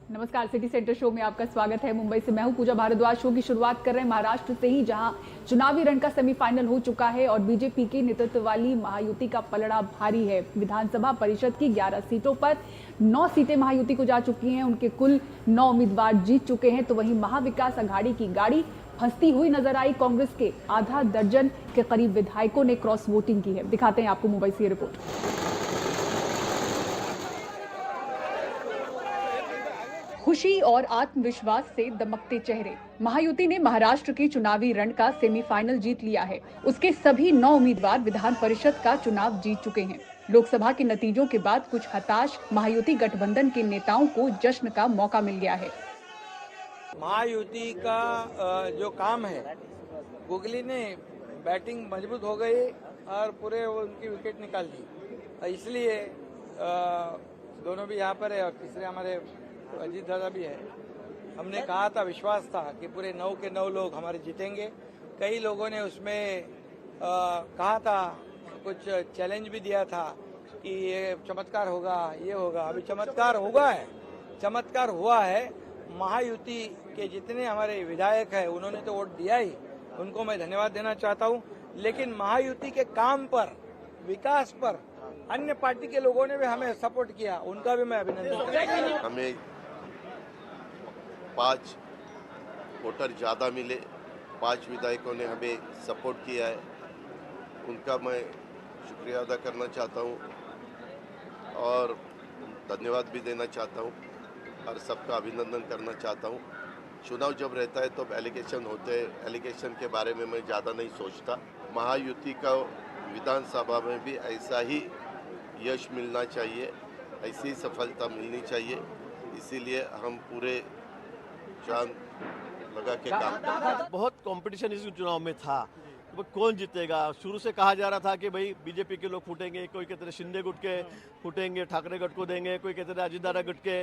नमस्कार, city centre show में आपका स्वागत है। मुंबई से मैं हूं पूजा भारद्वाज। शो की शुरुआत कर रहे हैं महाराष्ट्र से ही, जहां चुनावी रण का सेमीफाइनल हो चुका है और बीजेपी के नेतृत्व वाली महायुति का पलड़ा भारी है। विधानसभा परिषद की 11 सीटों पर 9 सीटें महायुति को जा चुकी हैं। उनके कुल 9 उम्मीदवार जीत चुके हैं। तो वहीं महाविकास अघाड़ी की गाड़ी फंसती हुई नजर आई। कांग्रेस के आधा दर्जन के करीब विधायकों ने क्रॉस वोटिंग की है। दिखाते हैं आपको मुंबई से ये रिपोर्ट। खुशी और आत्मविश्वास से दमकते चेहरे। महायुति ने महाराष्ट्र के चुनावी रण का सेमीफाइनल जीत लिया है। उसके सभी 9 उम्मीदवार विधान परिषद का चुनाव जीत चुके हैं। लोकसभा के नतीजों के बाद कुछ हताश महायुति गठबंधन के नेताओं को जश्न का मौका मिल गया है। महायुति का जो काम है, गुगली ने बैटिंग मजबूत हो गई और पूरे उनकी विकेट निकाल दी, इसलिए दोनों भी यहाँ पर है और तीसरे हमारे अजीत दादा भी है। हमने कहा था, विश्वास था कि पूरे 9 के 9 लोग हमारे जीतेंगे। कई लोगों ने उसमें कहा था, कुछ चैलेंज भी दिया था कि ये चमत्कार होगा, ये होगा। अभी चमत्कार हुआ है, चमत्कार हुआ है। महायुति के जितने हमारे विधायक हैं उन्होंने तो वोट दिया ही, उनको मैं धन्यवाद देना चाहता हूँ। लेकिन महायुति के काम पर, विकास पर अन्य पार्टी के लोगों ने भी हमें सपोर्ट किया, उनका भी मैं अभिनंदन करता हूं। हमें 5 वोटर ज़्यादा मिले, 5 विधायकों ने हमें सपोर्ट किया है, उनका मैं शुक्रिया अदा करना चाहता हूं और धन्यवाद भी देना चाहता हूं और सबका अभिनंदन करना चाहता हूं। चुनाव जब रहता है तो एलिगेशन होते हैं, एलिगेशन के बारे में मैं ज़्यादा नहीं सोचता। महायुति का विधानसभा में भी ऐसा ही यश मिलना चाहिए, ऐसी सफलता मिलनी चाहिए, इसीलिए हम पूरे जान लगा के काम करते। बहुत कंपटीशन इस चुनाव में था, तो कौन जीतेगा। शुरू से कहा जा रहा था कि भाई बीजेपी के लोग फूटेंगे, कोई कहते हैं शिंदे गुट के फूटेंगे, ठाकरे गुट को देंगे, कोई कहते हैं अजीत दादा गुट के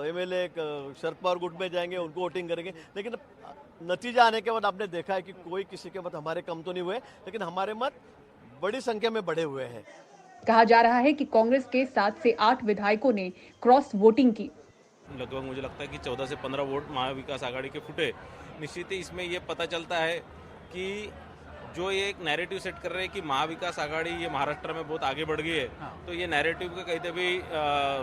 एमएलए शरद पवार गुट में जाएंगे, उनको वोटिंग करेंगे। लेकिन नतीजा आने के बाद आपने देखा है कि कोई किसी के मत हमारे कम तो नहीं हुए, लेकिन हमारे मत बड़ी संख्या में बढ़े हुए हैं। कहा जा रहा है कि कांग्रेस के 7 से 8 विधायकों ने क्रॉस वोटिंग की। लगभग मुझे लगता है कि 14 से 15 वोट महाविकास आघाड़ी के फूटे। निश्चित ही इसमें ये पता चलता है कि जो ये एक नैरेटिव सेट कर रहे हैं कि महाविकास आघाड़ी ये महाराष्ट्र में बहुत आगे बढ़ गई है, तो ये नैरेटिव के कहीं भी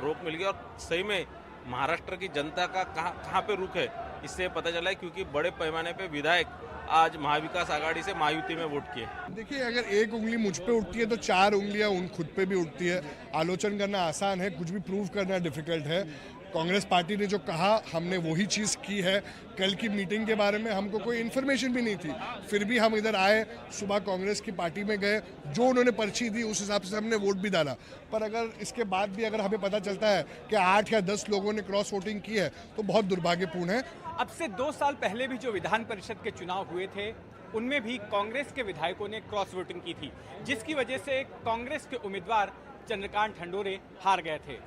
रोक मिल गई और सही में महाराष्ट्र की जनता का कहाँ पे रुख है, इससे पता चला है। क्योंकि बड़े पैमाने पे विधायक आज महाविकास आघाड़ी से महायुति में वोट किए। देखिए, अगर एक उंगली मुझ पे उठती है तो 4 उंगलियां उन खुद पे भी उठती है। आलोचना करना आसान है, कुछ भी प्रूव करना डिफिकल्ट है। कांग्रेस पार्टी ने जो कहा, हमने वही चीज़ की है। कल की मीटिंग के बारे में हमको कोई इन्फॉर्मेशन भी नहीं थी, फिर भी हम इधर आए, सुबह कांग्रेस की पार्टी में गए, जो उन्होंने पर्ची दी उस हिसाब से हमने वोट भी डाला। पर अगर इसके बाद भी अगर हमें पता चलता है कि 8 या 10 लोगों ने क्रॉस वोटिंग की है तो बहुत दुर्भाग्यपूर्ण है। अब से 2 साल पहले भी जो विधान परिषद के चुनाव हुए थे, उनमें भी कांग्रेस के विधायकों ने क्रॉस वोटिंग की थी, जिसकी वजह से कांग्रेस के उम्मीदवार चंद्रकांत खंडोरे हार गए थे।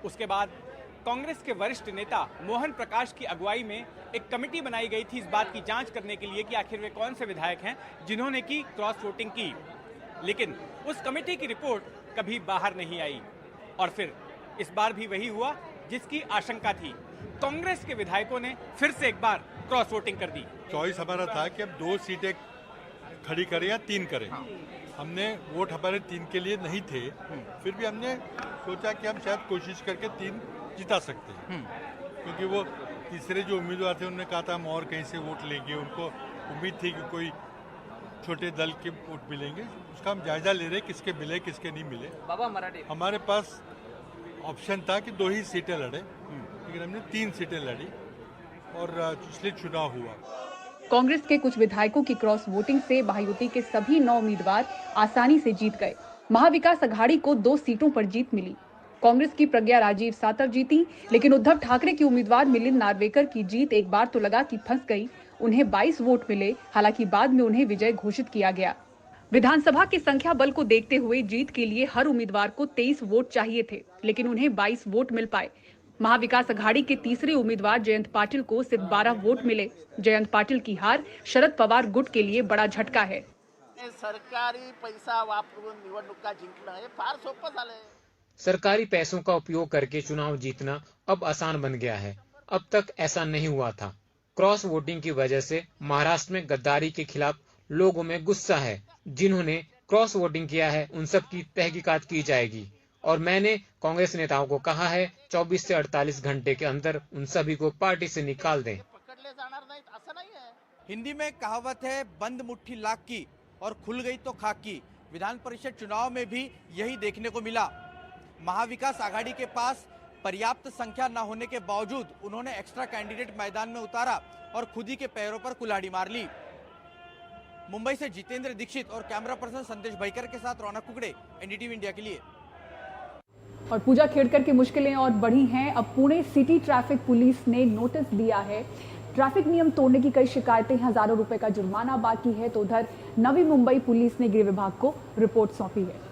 उसके बाद कांग्रेस के वरिष्ठ नेता मोहन प्रकाश की अगुवाई में एक कमेटी बनाई गई थी इस बात की जांच करने के लिए कि आखिर वे कौन से विधायक हैं जिन्होंने की क्रॉस वोटिंग की। लेकिन उस कमेटी की रिपोर्ट कभी बाहर नहीं आई और फिर इस बार भी वही हुआ जिसकी आशंका थी। कांग्रेस के विधायकों ने फिर से एक बार क्रॉस वोटिंग कर दी। चॉइस हमारा था कि अब 2 सीटें खड़ी करें या 3 करें। हमने वोट हमारे 3 के लिए नहीं थे, फिर भी हमने सोचा कि हम शायद कोशिश करके 3 जिता सकते हैं, क्योंकि वो तीसरे जो उम्मीदवार थे उन्होंने कहा था हम और कहीं से वोट लेंगे। उनको उम्मीद थी कि कोई छोटे दल के वोट मिलेंगे। उसका हम जायजा ले रहे किसके मिले किसके नहीं मिले। बाबा मराठी हमारे पास ऑप्शन था कि 2 ही सीटें लड़े, लेकिन हमने 3 सीटें लड़ी और इसलिए चुनाव हुआ। कांग्रेस के कुछ विधायकों की क्रॉस वोटिंग से महायुति के सभी 9 उम्मीदवार आसानी से जीत गए। महाविकास अघाड़ी को 2 सीटों पर जीत मिली। कांग्रेस की प्रज्ञा राजीव सातव जीती, लेकिन उद्धव ठाकरे के उम्मीदवार मिलिंद नार्वेकर की जीत एक बार तो लगा कि फंस गई। उन्हें 22 वोट मिले, हालांकि बाद में उन्हें विजय घोषित किया गया। विधानसभा के संख्या बल को देखते हुए जीत के लिए हर उम्मीदवार को 23 वोट चाहिए थे, लेकिन उन्हें 22 वोट मिल पाए। महाविकास अघाड़ी के तीसरे उम्मीदवार जयंत पाटिल को सिर्फ 12 वोट मिले। जयंत पाटिल की हार शरद पवार गुट के लिए बड़ा झटका है। सरकारी पैसा वापरून निवडणुका जिंकणं हे फार सोपं झालंय। सरकारी पैसों का उपयोग करके चुनाव जीतना अब आसान बन गया है। अब तक ऐसा नहीं हुआ था। क्रॉस वोटिंग की वजह से महाराष्ट्र में गद्दारी के खिलाफ लोगों में गुस्सा है। जिन्होंने क्रॉस वोटिंग किया है उन सब की तहकीकात की जाएगी और मैंने कांग्रेस नेताओं को कहा है 24 से 48 घंटे के अंदर उन सभी को पार्टी से निकाल दें। हिंदी में कहावत है, बंद मुट्ठी लाख की और खुल गई तो खाक की। विधान परिषद चुनाव में भी यही देखने को मिला। महाविकास आघाड़ी के पास पर्याप्त संख्या न होने के बावजूद उन्होंने एक्स्ट्रा कैंडिडेट मैदान में उतारा और खुद ही के पैरों पर कुल्हाड़ी मार ली। मुंबई से जितेंद्र दीक्षित और कैमरा पर्सन संदेश भाईकर के साथ रौनक कुकड़े, एनडीटीवी इंडिया के लिए। और पूजा खेड़कर की मुश्किलें और बढ़ी हैं। अब पुणे सिटी ट्रैफिक पुलिस ने नोटिस दिया है। ट्रैफिक नियम तोड़ने की कई शिकायतें, हजारों रुपए का जुर्माना बाकी है। तो उधर नवी मुंबई पुलिस ने गृह विभाग को रिपोर्ट सौंपी है।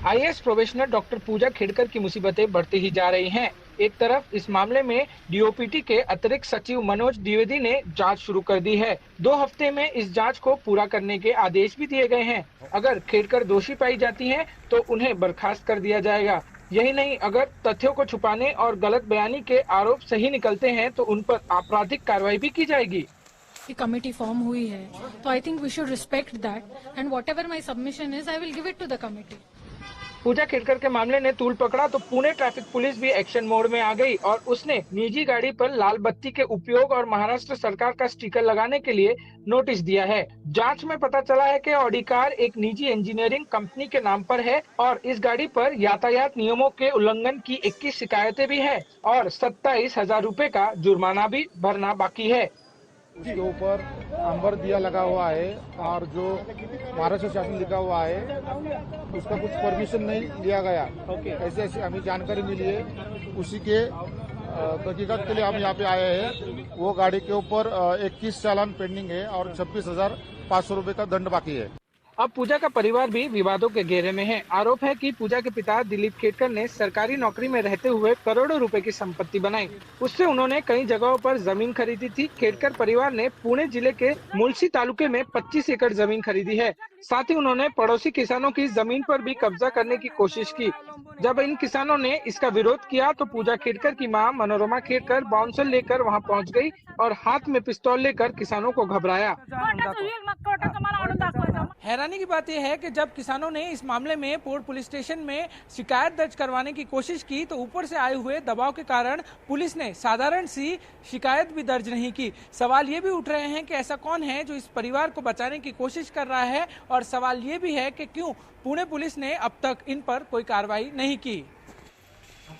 आईएएस प्रोबेशनर डॉक्टर पूजा खेड़कर की मुसीबतें बढ़ती ही जा रही हैं। एक तरफ इस मामले में डीओपीटी के अतिरिक्त सचिव मनोज द्विवेदी ने जांच शुरू कर दी है। 2 हफ्ते में इस जांच को पूरा करने के आदेश भी दिए गए हैं। अगर खेड़कर दोषी पाई जाती हैं, तो उन्हें बर्खास्त कर दिया जाएगा। यही नहीं, अगर तथ्यों को छुपाने और गलत बयानी के आरोप सही निकलते हैं तो उन पर आपराधिक कार्रवाई भी की जाएगी। कमेटी फॉर्म हुई है तो I think we should respect that and whatever my submission is I will give it to the committee. Puja Khedkar के मामले ने तूल पकड़ा तो पुणे ट्रैफिक पुलिस भी एक्शन मोड में आ गई और उसने निजी गाड़ी पर लाल बत्ती के उपयोग और महाराष्ट्र सरकार का स्टिकर लगाने के लिए नोटिस दिया है। जांच में पता चला है कि ऑडी कार एक निजी इंजीनियरिंग कंपनी के नाम पर है और इस गाड़ी पर यातायात नियमों के उल्लंघन की 21 शिकायतें भी है और 27,000 रुपए का जुर्माना भी भरना बाकी है। उसके ऊपर अंबर दिया लगा हुआ है और जो महाराष्ट्र शासन लिखा हुआ है उसका कुछ परमिशन नहीं लिया गया। ऐसे ऐसी हमें जानकारी मिली है। उसी के तहकीकात के लिए हम यहाँ पे आए हैं। वो गाड़ी के ऊपर 21 चालान पेंडिंग है और 26,500 रुपए का दंड बाकी है। अब पूजा का परिवार भी विवादों के घेरे में है। आरोप है कि पूजा के पिता दिलीप खेड़कर ने सरकारी नौकरी में रहते हुए करोड़ों रुपए की संपत्ति बनाई। उससे उन्होंने कई जगहों पर जमीन खरीदी थी। खेड़कर परिवार ने पुणे जिले के मुलसी तालुके में 25 एकड़ जमीन खरीदी है। साथ ही उन्होंने पड़ोसी किसानों की जमीन पर भी कब्जा करने की कोशिश की। जब इन किसानों ने इसका विरोध किया तो पूजा खेड़कर की मां मनोरमा खेड़कर बाउंसर लेकर वहां पहुंच गई और हाथ में पिस्तौल लेकर किसानों को घबराया। हैरानी की बात यह है कि जब किसानों ने इस मामले में पोर्ट पुलिस स्टेशन में शिकायत दर्ज करवाने की कोशिश की तो ऊपर से आए हुए दबाव के कारण पुलिस ने साधारण सी शिकायत भी दर्ज नहीं की। सवाल ये भी उठ रहे हैं कि ऐसा कौन है जो इस परिवार को बचाने की कोशिश कर रहा है और सवाल ये भी है कि क्यों पुणे पुलिस ने अब तक इन पर कोई कार्रवाई नहीं की।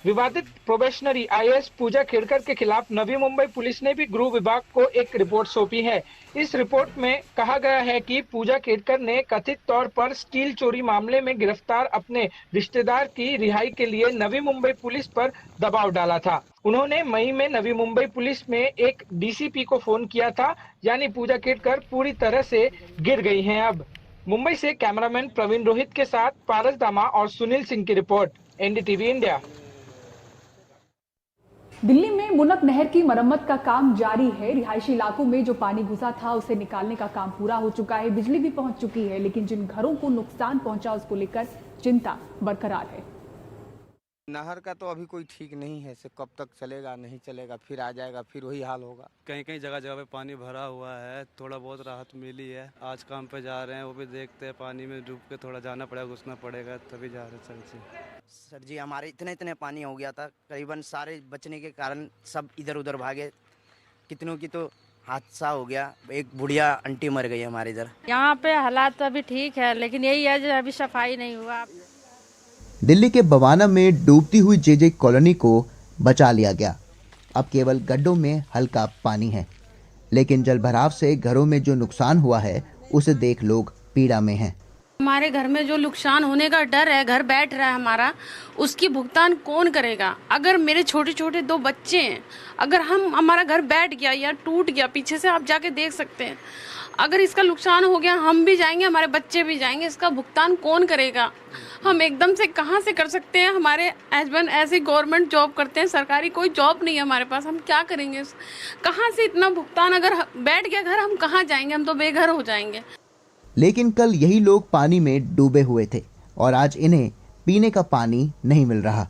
विवादित प्रोबेशनरी आईएएस पूजा खेड़कर के खिलाफ नवी मुंबई पुलिस ने भी गृह विभाग को एक रिपोर्ट सौंपी है। इस रिपोर्ट में कहा गया है कि पूजा खेड़कर ने कथित तौर पर स्टील चोरी मामले में गिरफ्तार अपने रिश्तेदार की रिहाई के लिए नवी मुंबई पुलिस पर दबाव डाला था। उन्होंने मई में नवी मुंबई पुलिस में एक डीसीपी को फोन किया था। यानी पूजा खेड़कर पूरी तरह से गिर गई हैं। अब मुंबई से कैमरामैन प्रवीण रोहित के साथ पारस दामा और सुनील सिंह की रिपोर्ट, एनडीटीवी इंडिया। दिल्ली में मुनक नहर की मरम्मत का काम जारी है। रिहायशी इलाकों में जो पानी घुसा था उसे निकालने का काम पूरा हो चुका है। बिजली भी पहुंच चुकी है, लेकिन जिन घरों को नुकसान पहुंचा उसको लेकर चिंता बरकरार है। नहर का तो अभी कोई ठीक नहीं है, से कब तक चलेगा नहीं चलेगा, फिर आ जाएगा, फिर वही हाल होगा। कहीं कहीं जगह जगह पे पानी भरा हुआ है, थोड़ा बहुत राहत मिली है। आज काम पे जा रहे हैं, वो भी देखते हैं, पानी में डूब के थोड़ा जाना पड़ेगा, घुसना पड़ेगा, तभी जा रहे हैं। सर जी हमारे इतने पानी हो गया था, करीबन सारे बचने के कारण सब इधर उधर भागे। कितनों की तो हादसा हो गया, एक बुढ़िया आंटी मर गई हमारे इधर। यहाँ पे हालात तो अभी ठीक है, लेकिन यही है जो अभी सफाई नहीं हुआ। दिल्ली के बवाना में डूबती हुई जेजे कॉलोनी को बचा लिया गया। अब केवल गड्ढों में हल्का पानी है, लेकिन जलभराव से घरों में जो नुकसान हुआ है उसे देख लोग पीड़ा में हैं। हमारे घर में जो नुकसान होने का डर है, घर बैठ रहा है हमारा, उसकी भुगतान कौन करेगा? अगर मेरे छोटे छोटे 2 बच्चे हैं, अगर हमारा घर बैठ गया या टूट गया, पीछे से आप जाके देख सकते हैं, अगर इसका नुकसान हो गया, हम भी जाएंगे, हमारे बच्चे भी जाएंगे, इसका भुगतान कौन करेगा? हम एकदम से कहाँ से कर सकते हैं? हमारे हस्बैंड ऐसे गवर्नमेंट जॉब करते हैं, सरकारी कोई जॉब नहीं है हमारे पास, हम क्या करेंगे? कहाँ से इतना भुगतान? अगर बैठ गया घर, हम कहाँ जाएंगे? हम तो बेघर हो जाएंगे। लेकिन कल यही लोग पानी में डूबे हुए थे और आज इन्हें पीने का पानी नहीं मिल रहा।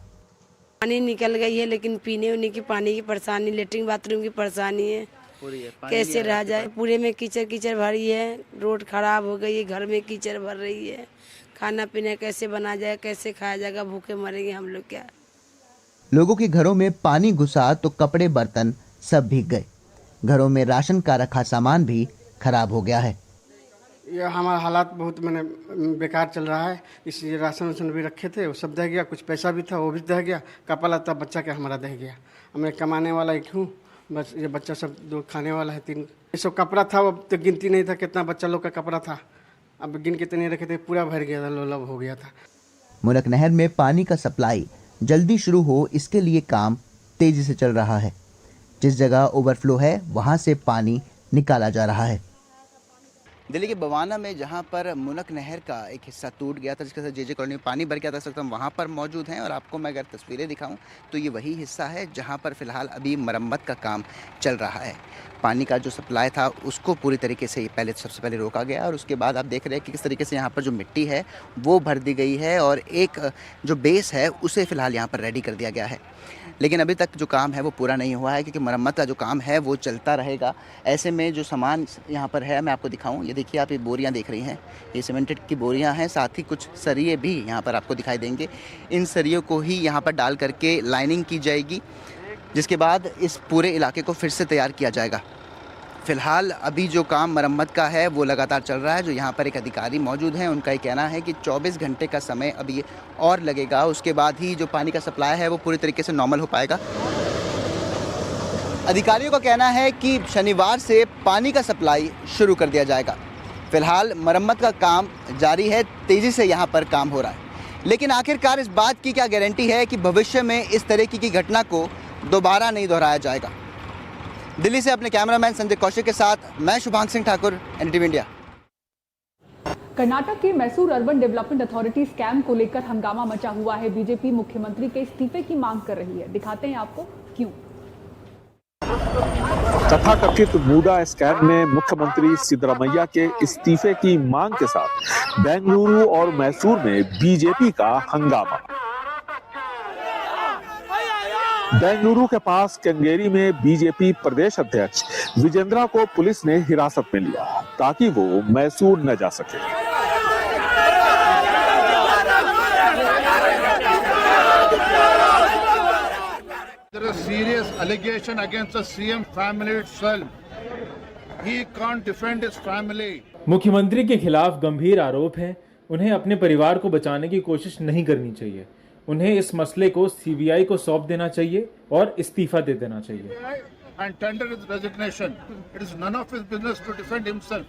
पानी निकल गई है, लेकिन पीने उन्हीं की पानी की परेशानी, लेटरिन बाथरूम की परेशानी है। कैसे रह जाए? पूरे में कीचड़ कीचड़ भरी है, रोड खराब हो गई है, घर में कीचड़ भर रही है। खाना पीना कैसे बना जाए, कैसे खाया जाएगा? भूखे मरेंगे हम लोग क्या? लोगों के घरों में पानी घुसा तो कपड़े बर्तन सब भीग गए। घरों में राशन का रखा सामान भी खराब हो गया है। ये हमारा हालात बहुत मैंने बेकार चल रहा है। इसलिए राशन वाशन भी रखे थे, वो सब दह गया। कुछ पैसा भी था, वो भी दह गया। कपड़ा लत्ता बच्चा के हमारा दह गया। मैं कमाने वाला एक हूँ, बस ये बच्चा सब 2 खाने वाला है 3। ये सब कपड़ा था, वो तो गिनती नहीं था कितना बच्चा लोग का कपड़ा था। अब गिन के तो नहीं रखे थे, पूरा भर गया था, लोलब हो गया था। मुनक नहर में पानी का सप्लाई जल्दी शुरू हो, इसके लिए काम तेजी से चल रहा है। जिस जगह ओवरफ्लो है वहां से पानी निकाला जा रहा है। दिल्ली के बवाना में जहां पर मुनक नहर का एक हिस्सा टूट गया था, जिसके साथ जे कॉलोनी में पानी भर गया था, इस वक्त हम वहाँ पर मौजूद हैं। और आपको मैं अगर तस्वीरें दिखाऊं तो ये वही हिस्सा है जहां पर फ़िलहाल अभी मरम्मत का काम चल रहा है। पानी का जो सप्लाई था उसको पूरी तरीके से पहले सबसे पहले रोका गया, और उसके बाद आप देख रहे हैं कि किस तरीके से यहाँ पर जो मिट्टी है वो भर दी गई है, और एक जो बेस है उसे फ़िलहाल यहाँ पर रेडी कर दिया गया है। लेकिन अभी तक जो काम है वो पूरा नहीं हुआ है, क्योंकि मरम्मत का जो काम है वो चलता रहेगा। ऐसे में जो सामान यहाँ पर है मैं आपको दिखाऊं, ये देखिए आप ये बोरियाँ देख रही हैं, ये सीमेंटेड की बोरियाँ हैं। साथ ही कुछ सरिये भी यहाँ पर आपको दिखाई देंगे। इन सरियों को ही यहाँ पर डाल करके लाइनिंग की जाएगी, जिसके बाद इस पूरे इलाके को फिर से तैयार किया जाएगा। फ़िलहाल अभी जो काम मरम्मत का है वो लगातार चल रहा है। जो यहाँ पर एक अधिकारी मौजूद हैं, उनका ये कहना है कि 24 घंटे का समय अभी और लगेगा, उसके बाद ही जो पानी का सप्लाई है वो पूरी तरीके से नॉर्मल हो पाएगा। अधिकारियों का कहना है कि शनिवार से पानी का सप्लाई शुरू कर दिया जाएगा। फ़िलहाल मरम्मत का काम जारी है, तेज़ी से यहाँ पर काम हो रहा है। लेकिन आखिरकार इस बात की क्या गारंटी है कि भविष्य में इस तरह की घटना को दोबारा नहीं दोहराया जाएगा? दिल्ली से अपने कैमरामैन संजय कौशिक के साथ मैं शुभांग सिंह ठाकुर, एनडीटीवी इंडिया। कर्नाटक के Mysore urban development authority scam को लेकर हंगामा मचा हुआ है। बीजेपी मुख्यमंत्री के इस्तीफे की मांग कर रही है। दिखाते हैं आपको क्यों। तथाकथित मूडा स्कैम में मुख्यमंत्री सिद्धरामैया के इस्तीफे की मांग के साथ बेंगलुरु और मैसूर में बीजेपी का हंगामा। बेंगलुरु के पास केंगेरी में बीजेपी प्रदेश अध्यक्ष विजेंद्रा को पुलिस ने हिरासत में लिया ताकि वो मैसूर न जा सके। There is serious allegation against the CM family itself. He can't defend his family. मुख्यमंत्री के खिलाफ गंभीर आरोप हैं। उन्हें अपने परिवार को बचाने की कोशिश नहीं करनी चाहिए। उन्हें इस मसले को सीबीआई को सौंप देना चाहिए और इस्तीफा दे देना चाहिए। And tender his resignation. It is none of his business to defend himself.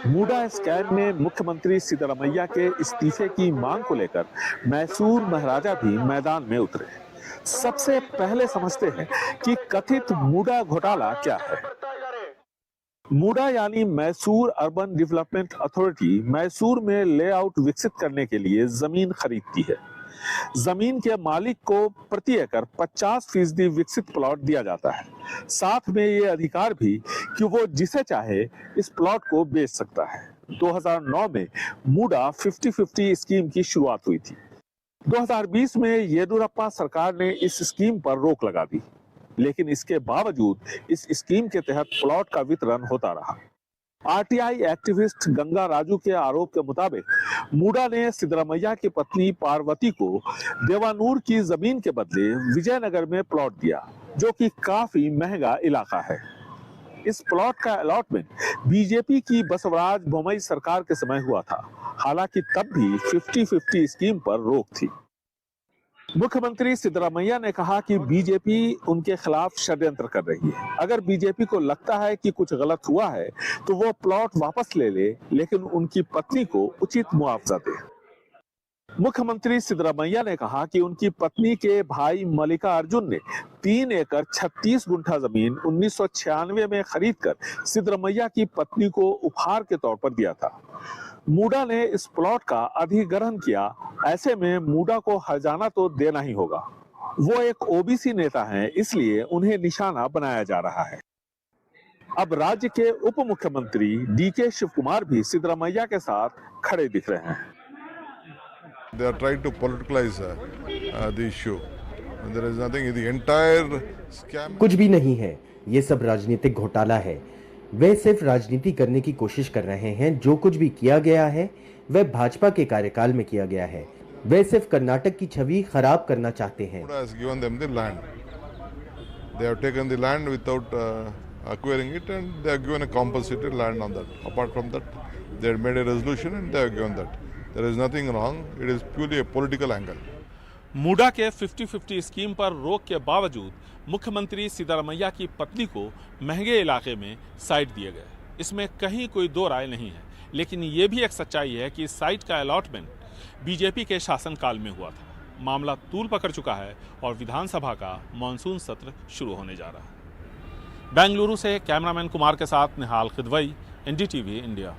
MUDA scam में मुख्यमंत्री सिद्धरामैया के इस्तीफे की मांग को लेकर मैसूर महाराजा भी मैदान में उतरे। सबसे पहले समझते हैं कि कथित मूडा घोटाला क्या है। मूडा यानी Mysore urban development authority Mysore में लेआउट विकसित करने के लिए जमीन खरीदती है। जमीन के मालिक को प्रति एकड़ 50% विकसित प्लॉट दिया जाता है। साथ में ये अधिकार भी कि वो जिसे चाहे इस प्लॉट को बेच सकता है। 2009 में मूडा 50-50 स्कीम की शुरुआत हुई थी। 2020 में येदियुरप्पा सरकार ने इस स्कीम पर रोक लगा दी, लेकिन इसके बावजूद इस स्कीम के तहत प्लॉट का वितरण होता रहा। आरटीआई एक्टिविस्ट गंगा राजू के आरोप के मुताबिक मूडा ने सिद्धरामैया की पत्नी पार्वती को देवानूर की जमीन के बदले विजयनगर में प्लॉट दिया, जो कि काफी महंगा इलाका है। इस प्लॉट का अलॉटमेंट बीजेपी की बसवराज बोम्मई सरकार के समय हुआ था। हालांकि तब भी 50-50 स्कीम पर रोक थी। मुख्यमंत्री सिद्धरामैया ने कहा कि बीजेपी उनके खिलाफ षड्यंत्र कर रही है। अगर बीजेपी को लगता है कि कुछ गलत हुआ है तो वो प्लॉट वापस ले ले, लेकिन उनकी पत्नी को उचित मुआवजा दे। मुख्यमंत्री सिद्धरामैया ने कहा कि उनकी पत्नी के भाई मल्लिकार्जुन ने 3 एकड़ 36 गुंठा जमीन 1996 में खरीदकर सिद्धरामैया की पत्नी को उपहार के तौर पर दिया था। मूडा ने इस प्लॉट का अधिग्रहण किया। ऐसे में मूडा को हर्जाना तो देना ही होगा। वो एक ओबीसी नेता हैं, इसलिए उन्हें निशाना बनाया जा रहा है। अब राज्य के उप मुख्यमंत्री डीके शिव कुमार भी सिद्धरामैया के साथ खड़े दिख रहे हैं। They are trying to politicalize the issue. There is nothing. The entire scam. कुछ भी नहीं है, ये सब राजनीतिक घोटाला है। वे सिर्फ राजनीति करने की कोशिश कर रहे हैं। जो कुछ भी किया गया है वह भाजपा के कार्यकाल में किया गया है। वे सिर्फ कर्नाटक की छवि खराब करना चाहते हैं। Has given them the land. They have taken the land without acquiring it, and they have given a compensated land on that. Apart from that, they have made a resolution and they have given that. There is nothing wrong. It is purely a political angle. मूडा के 50-50 scheme पर रोक के बावजूद मुख्यमंत्री सिद्धारमैया की पत्नी को महंगे इलाके में साइट दिए गए। इसमें कहीं कोई दो राय नहीं है, लेकिन ये भी एक सच्चाई है कि साइट का अलॉटमेंट बीजेपी के शासनकाल में हुआ था। मामला तूल पकड़ चुका है और विधानसभा का मानसून सत्र शुरू होने जा रहा है। बेंगलुरु से कैमरामैन कुमार के साथ निहाल खिदवई, NDTV इंडिया।